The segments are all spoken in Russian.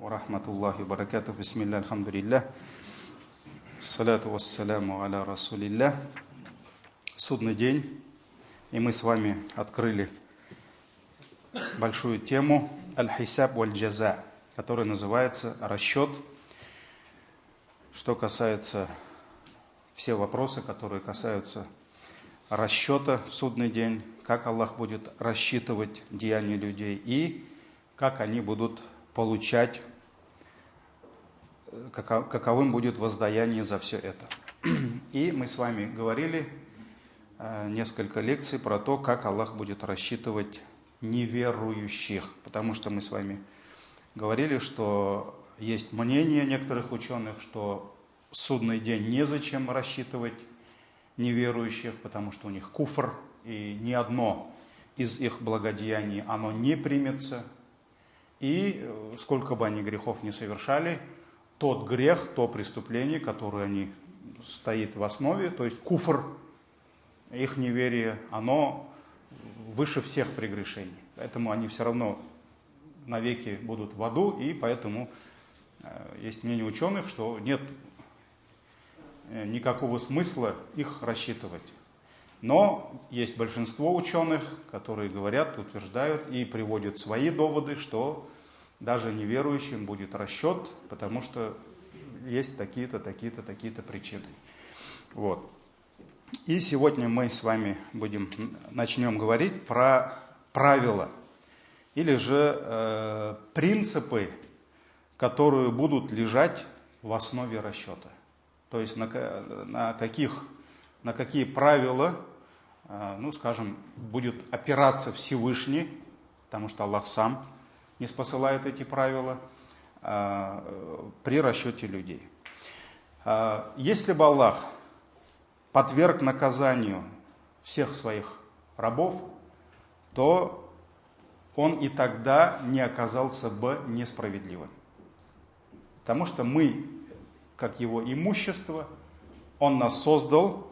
рахматуллахи баракатух. Бисмилля, альхамдулиллах. Салату вассаляму аля расулиллах. Судный день. И мы с вами открыли большую тему аль-хисаб валь-джаза, которая называется расчет. Что касается все вопросы, которые касаются расчета в судный день, как Аллах будет рассчитывать деяния людей и как они будут получать, каковым будет воздаяние за все это. И мы с вами говорили несколько лекций про то, как Аллах будет рассчитывать неверующих, потому что мы с вами говорили, что есть мнение некоторых ученых, что в судный день незачем рассчитывать неверующих, потому что у них куфр, и ни одно из их благодеяний оно не примется. И сколько бы они грехов не совершали, тот грех, то преступление, которое они стоит в основе, то есть куфр, их неверие, оно выше всех прегрешений. Поэтому они все равно навеки будут в аду, и поэтому есть мнение ученых, что нет никакого смысла их рассчитывать. Но есть большинство ученых, которые говорят, утверждают и приводят свои доводы, что даже неверующим будет расчет, потому что есть такие-то, такие-то, такие-то причины. Вот. И сегодня мы с вами начнем говорить про правила или же принципы, которые будут лежать в основе расчета. То есть на какие правила, скажем, будет опираться Всевышний, потому что Аллах сам не спосылает эти правила при расчете людей. Если бы Аллах подверг наказанию всех своих рабов, то он и тогда не оказался бы несправедливым. Потому что мы, как его имущество, он нас создал,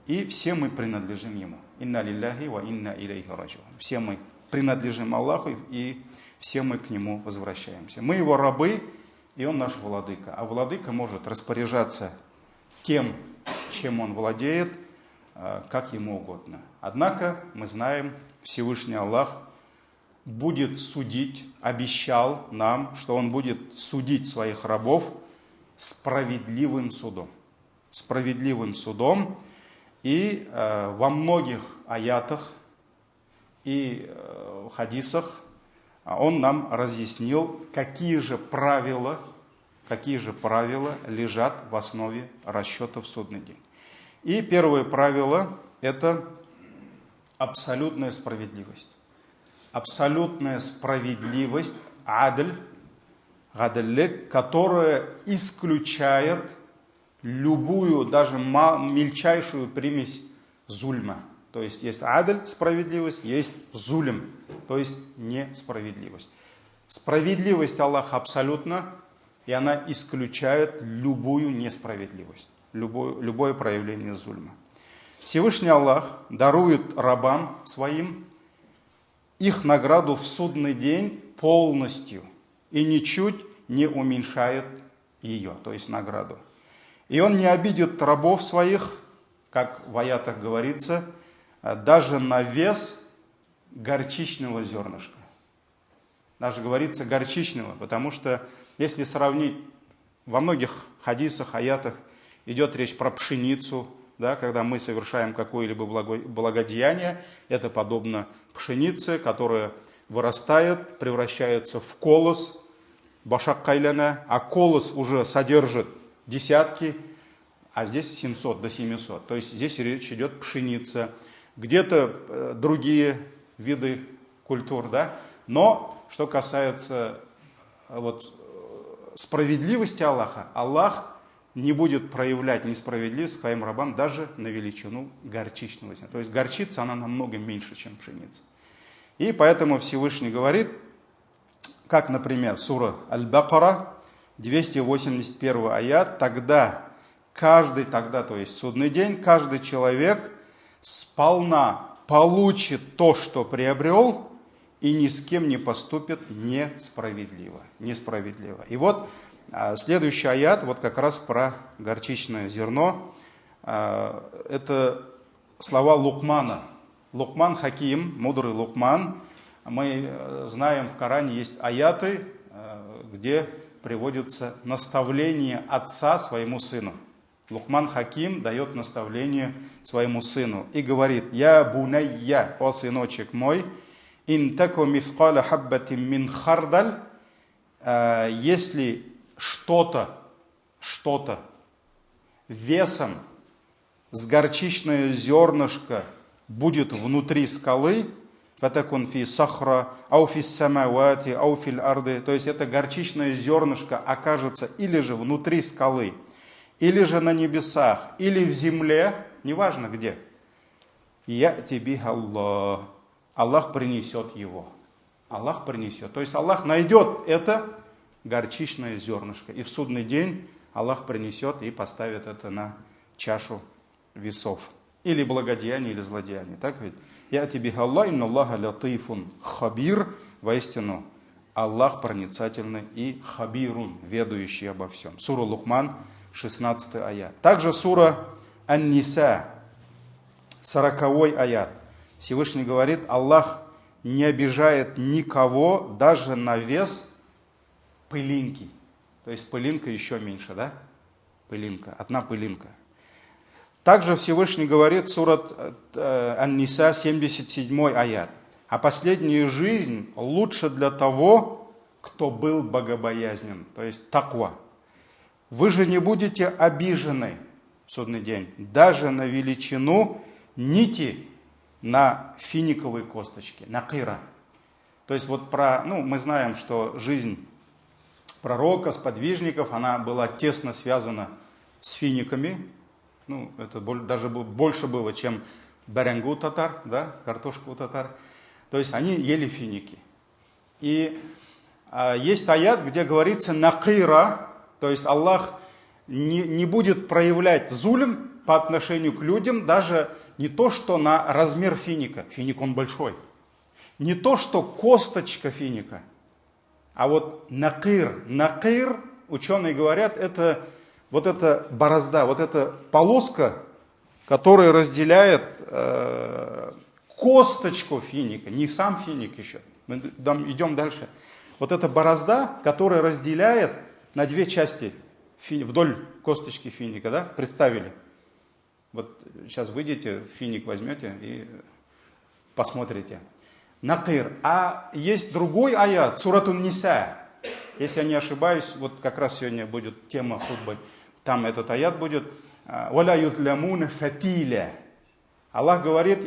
и все мы принадлежим ему. Инна лилляхи ва инна илейхи раджиун. Все мы принадлежим Аллаху, и все мы к нему возвращаемся. Мы его рабы, и он наш владыка. А владыка может распоряжаться тем, чем он владеет, как ему угодно. Однако мы знаем, Всевышний Аллах будет судить, обещал нам, что он будет судить своих рабов справедливым судом. Справедливым судом. И во многих аятах и хадисах он нам разъяснил, какие же правила лежат в основе расчета в судный день. И первое правило – это абсолютная справедливость. Абсолютная справедливость, адль, которая исключает любую, даже мельчайшую примесь зульма. То есть есть адль, справедливость, есть зулем, то есть несправедливость. Справедливость Аллаха абсолютна, и она исключает любую несправедливость, любое проявление зульма. Всевышний Аллах дарует рабам своим их награду в судный день полностью и ничуть не уменьшает ее, то есть награду. И он не обидит рабов своих, как в аятах говорится, даже на вес горчичного зернышка. Даже говорится горчичного, потому что если сравнить, во многих хадисах, аятах идет речь про пшеницу, да, когда мы совершаем какое-либо благодеяние, это подобно пшенице, которая вырастает, превращается в колос, башак кайляна, а колос уже содержит десятки, а здесь 700 до 700. То есть здесь речь идет пшеница, где-то другие виды культур, да. Но что касается справедливости Аллаха, Аллах не будет проявлять несправедливость своим рабам даже на величину горчичного зерна. То есть горчица, она намного меньше, чем пшеница. И поэтому Всевышний говорит, как, например, сура Аль-Бакара, 281 аят, тогда, то есть судный день, каждый человек сполна получит то, что приобрел, и ни с кем не поступит несправедливо. Несправедливо. И вот следующий аят, вот как раз про горчичное зерно. Это слова Лукмана. Лукман Хаким, мудрый Лукман. Мы знаем, в Коране есть аяты, где приводится наставление отца своему сыну. Лукман Хаким дает наставление своему сыну и говорит: «Я бунайя, о сыночек мой, ин таку мифкаля хаббатин мин хардаль», если что-то весом с горчичное зернышко будет внутри скалы, фатакун фи сахра, ау фи самавати, ау фил арды, то есть это горчичное зернышко окажется или же внутри скалы, или же на небесах, или в земле, неважно где, яти бих Аллах, Аллах принесет его. Аллах принесет. То есть Аллах найдет это горчичное зернышко. И в судный день Аллах принесет и поставит это на чашу весов. Или благодеяние, или злодеяние. Так ведь? Яти бих Аллах, инна Аллаха латифун хабир. Воистину, Аллах проницательный и хабирун, ведающий обо всем. Сура Лукман, 16 аят. Также сура Ан-Ниса, 40 аят. Всевышний говорит: Аллах не обижает никого даже на вес пылинки. То есть пылинка еще меньше, да? Пылинка, одна пылинка. Также Всевышний говорит, сурат Ан-Ниса, 77 аят. А последняя жизнь лучше для того, кто был богобоязнен. То есть таква. Вы же не будете обижены в судный день даже на величину нити на финиковой косточке, на кира. То есть вот мы знаем, что жизнь пророка, сподвижников, она была тесно связана с финиками. Это даже больше было, чем барянгу татар, да, картошка у татар. То есть они ели финики. И есть аят, где говорится накира, то есть Аллах не будет проявлять зулм по отношению к людям, даже не то, что на размер финика. Финик он большой. Не то, что косточка финика, а вот накир. Накир, ученые говорят, это вот эта борозда, вот эта полоска, которая разделяет косточку финика, не сам финик еще. Мы идем дальше. Вот эта борозда, которая разделяет на две части вдоль косточки финика, да, представили? Вот сейчас выйдете, финик возьмете и посмотрите. Накир. А есть другой аят, суратун Ниса. Если я не ошибаюсь, вот как раз сегодня будет тема хутбы. Там этот аят будет. «Валя юзлямуна фатиля». Аллах говорит,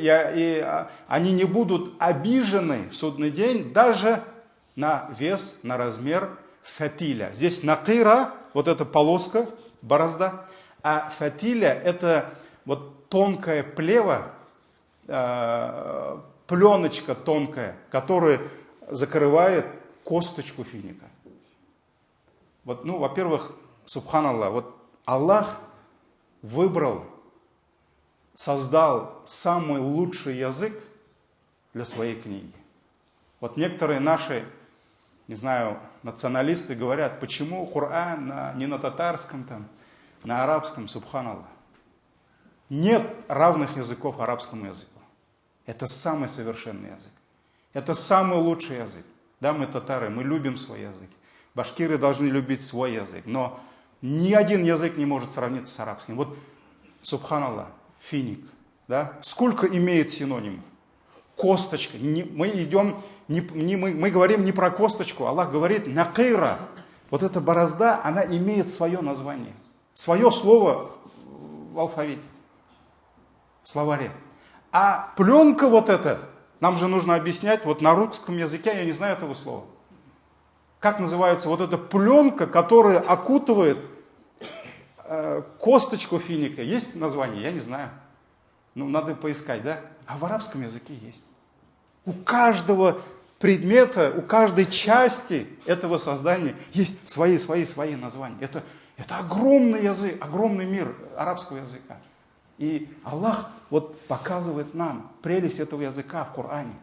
они не будут обижены в судный день даже на вес, на размер фатиля. Здесь накира, вот эта полоска, борозда, а фатиля это вот тонкая плева, пленочка тонкая, которая закрывает косточку финика. Вот, во-первых, субханаллах, вот Аллах выбрал, создал самый лучший язык для своей книги. Вот некоторые наши, не знаю, националисты говорят, почему Коран не на татарском, на арабском, субханаллах. Нет равных языков арабскому языку. Это самый совершенный язык. Это самый лучший язык. Да, мы татары, мы любим свой язык. Башкиры должны любить свой язык. Но ни один язык не может сравниться с арабским. Вот, субханаллах, финик. Да? Сколько имеет синонимов? Косточка. Мы говорим не про косточку. Аллах говорит накира. Вот эта борозда, она имеет свое название. Свое слово в алфавите. В словаре. А пленка вот эта, нам же нужно объяснять, вот на русском языке я не знаю этого слова. Как называется вот эта пленка, которая окутывает косточку финика? Есть название? Я не знаю. Надо поискать, да? А в арабском языке есть. У каждого предмета, у каждой части этого создания есть свои названия. Это огромный язык, огромный мир арабского языка. И Аллах вот показывает нам прелесть этого языка в Коране.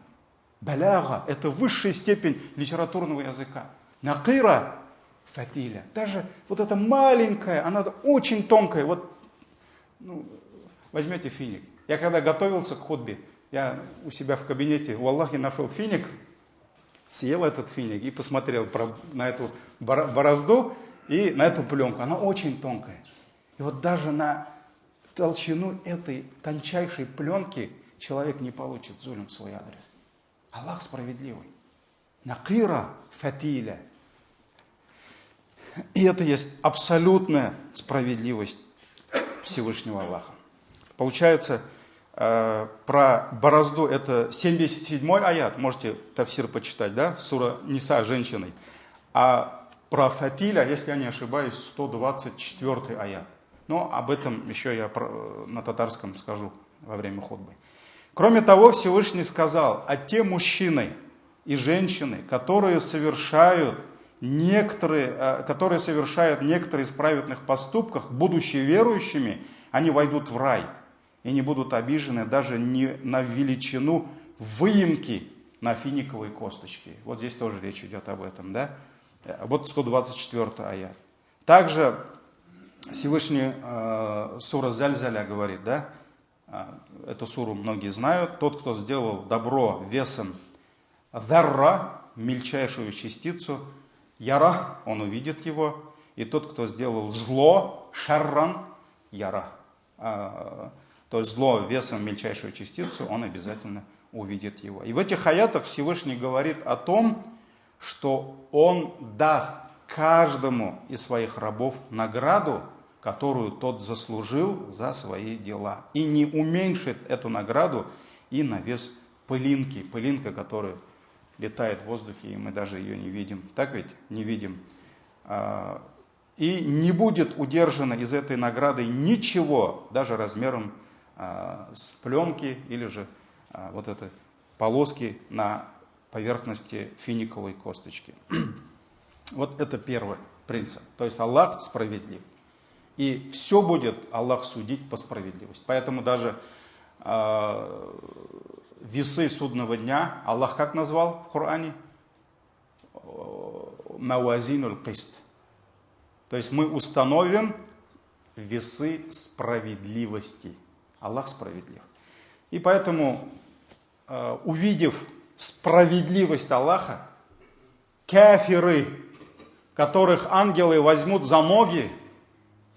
Баляга – это высшая степень литературного языка. Накира – фатиля. Даже вот эта маленькая, она очень тонкая. Вот, возьмете финик. Я когда готовился к хутбе, я у себя в кабинете, у Аллаха, нашел финик, съел этот финик и посмотрел на эту борозду и на эту пленку. Она очень тонкая. И вот даже на толщину этой тончайшей пленки человек не получит зулюм в свой адрес. Аллах справедливый. Накира фатиля. И это есть абсолютная справедливость Всевышнего Аллаха. Получается, про борозду это 77-й аят, можете тафсир почитать, да, сура Ниса, женщиной. А про фатиля, если я не ошибаюсь, 124-й аят. Но об этом еще я на татарском скажу во время хутбы. Кроме того, Всевышний сказал, а те мужчины и женщины, которые совершают некоторые из праведных поступков, будучи верующими, они войдут в рай и не будут обижены даже не на величину выемки на финиковой косточке. Вот здесь тоже речь идет об этом, да? Вот 124 аят. Также Всевышний сура Зальзаля говорит, да? Эту суру многие знают. Тот, кто сделал добро весом дарра, мельчайшую частицу, яра, он увидит его. И тот, кто сделал зло, шарран, яра, то есть зло весом мельчайшую частицу, он обязательно увидит его. И в этих аятах Всевышний говорит о том, что он даст каждому из своих рабов награду, которую тот заслужил за свои дела. И не уменьшит эту награду и на вес пылинки. Пылинка, которая летает в воздухе, и мы даже ее не видим. Так ведь? Не видим. И не будет удержано из этой награды ничего, даже размером с пленки или же вот этой полоски на поверхности финиковой косточки. Вот это первый принцип. То есть Аллах справедлив. И все будет Аллах судить по справедливости. Поэтому даже весы судного дня Аллах как назвал в Коране? Мауазинуль кист. То есть мы установим весы справедливости. Аллах справедлив. И поэтому, увидев справедливость Аллаха, кафиры, которых ангелы возьмут за ноги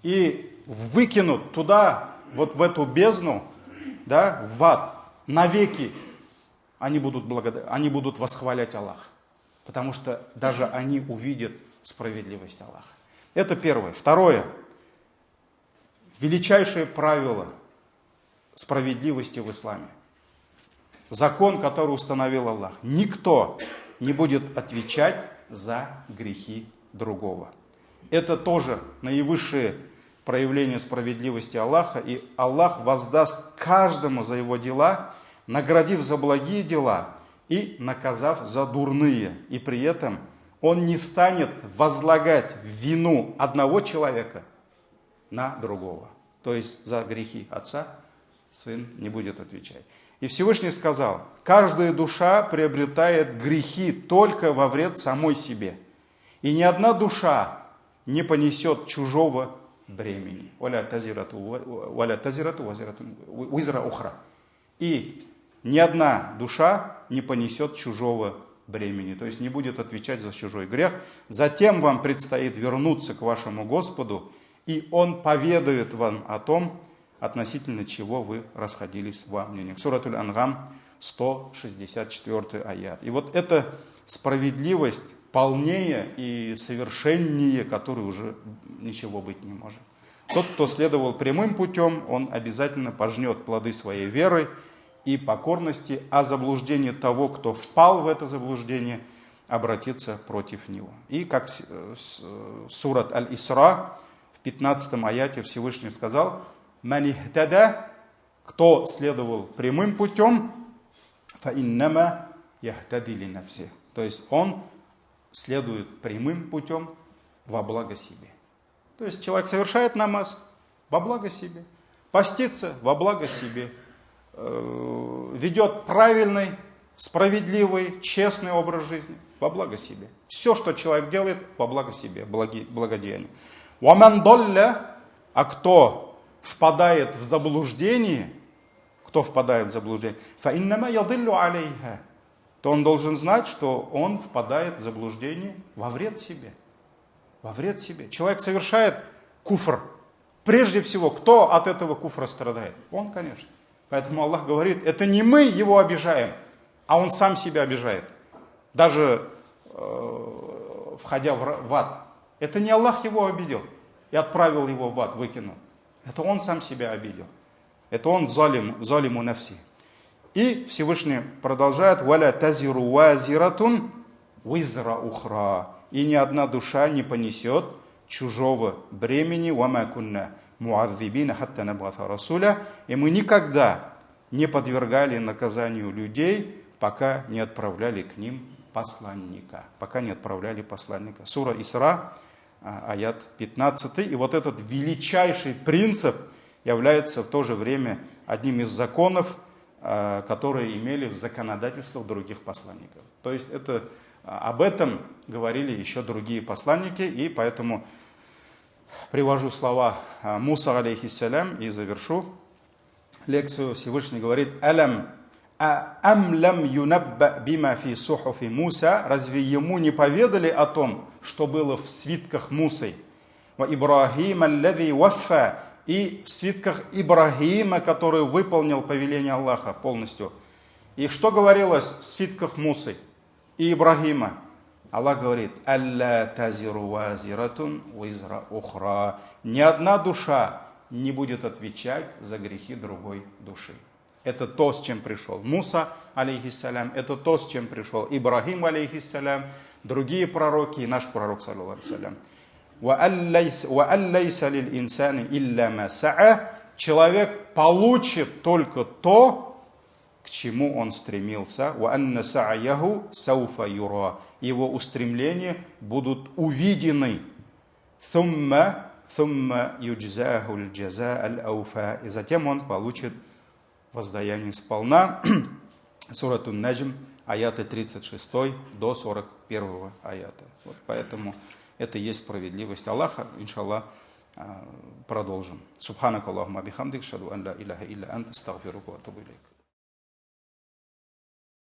и выкинут туда, вот в эту бездну, да, в ад, навеки, они будут восхвалять Аллаха. Потому что даже они увидят справедливость Аллаха. Это первое. Второе. Величайшее правило справедливости в исламе. Закон, который установил Аллах. Никто не будет отвечать за грехи другого. Это тоже наивысшее проявление справедливости Аллаха. И Аллах воздаст каждому за его дела, наградив за благие дела и наказав за дурные. И при этом он не станет возлагать вину одного человека на другого. То есть за грехи отца сын не будет отвечать. И Всевышний сказал, каждая душа приобретает грехи только во вред самой себе. И ни одна душа не понесет чужого бремени. И ни одна душа не понесет чужого бремени, то есть не будет отвечать за чужой грех. Затем вам предстоит вернуться к вашему Господу, и Он поведает вам о том, относительно чего вы расходились во мнениях. Суратуль Ангам, 164 аят. И вот эта справедливость полнее и совершеннее, которой уже ничего быть не может. Тот, кто следовал прямым путем, он обязательно пожнет плоды своей веры и покорности, а заблуждение того, кто впал в это заблуждение, обратится против него. И как сурат Аль-Исра в 15 аяте Всевышний сказал, «Манихтада», кто следовал прямым путем, «фаиннама яхтади ли нафси». То есть он следует прямым путем во благо себе. То есть человек совершает намаз во благо себе, постится во благо себе, ведет правильный справедливый, честный образ жизни во благо себе. Все, что человек делает, во благо себе, благодеяние. وَمَنْ ضَلَّ, а кто впадает в заблуждение, فَإِنَّمَا يَضِلُّ عَلَيْهَا, то он должен знать, что он впадает в заблуждение во вред себе. Во вред себе. Человек совершает куфр. Прежде всего, кто от этого куфра страдает? Он, конечно. Поэтому Аллах говорит, это не мы его обижаем, а он сам себя обижает. Даже входя в ад. Это не Аллах его обидел и отправил его в ад, выкинул. Это он сам себя обидел. Это он залиму нафси. И Всевышний продолжает, «Валя тазиру вазиратун визра ухра». И ни одна душа не понесет чужого бремени, «Вама кунна муадзибина хатта набгата расуля». И мы никогда не подвергали наказанию людей, пока не отправляли к ним посланника. Пока не отправляли посланника. Сура Исра, аят 15. И вот этот величайший принцип является в то же время одним из законов, которые имели в законодательствах других посланников. То есть об этом говорили еще другие посланники, и поэтому привожу слова Муса, алейхиссалям, и завершу лекцию. Всевышний говорит, «Ам лам юнабба бима фи сухуфи Муса». Разве ему не поведали о том, что было в свитках Мусы? «Ва Ибрахим аллази ваффа». И в свитках Ибрахима, который выполнил повеление Аллаха полностью. И что говорилось в свитках Мусы и Ибрахима? Аллах говорит, «Алла тазиру вазиратун визра ухра». Ни одна душа не будет отвечать за грехи другой души. Это то, с чем пришел Муса, алейхиссалям, это то, с чем пришел Ибрахим, алейхиссалям, другие пророки и наш пророк, саллаллаху алейхи вассалям. Человек получит только то, к чему он стремился. Его устремления будут увидены. И затем он получит воздаяние сполна. Сурату Наджм, аяты 36 до 41 аята. Вот поэтому это есть справедливость Аллаха. Иншаллах, продолжим. Субханак Аллахумма бихамдик, шаду ан ла иляха илля анта, астагфирука ва атубу илейк.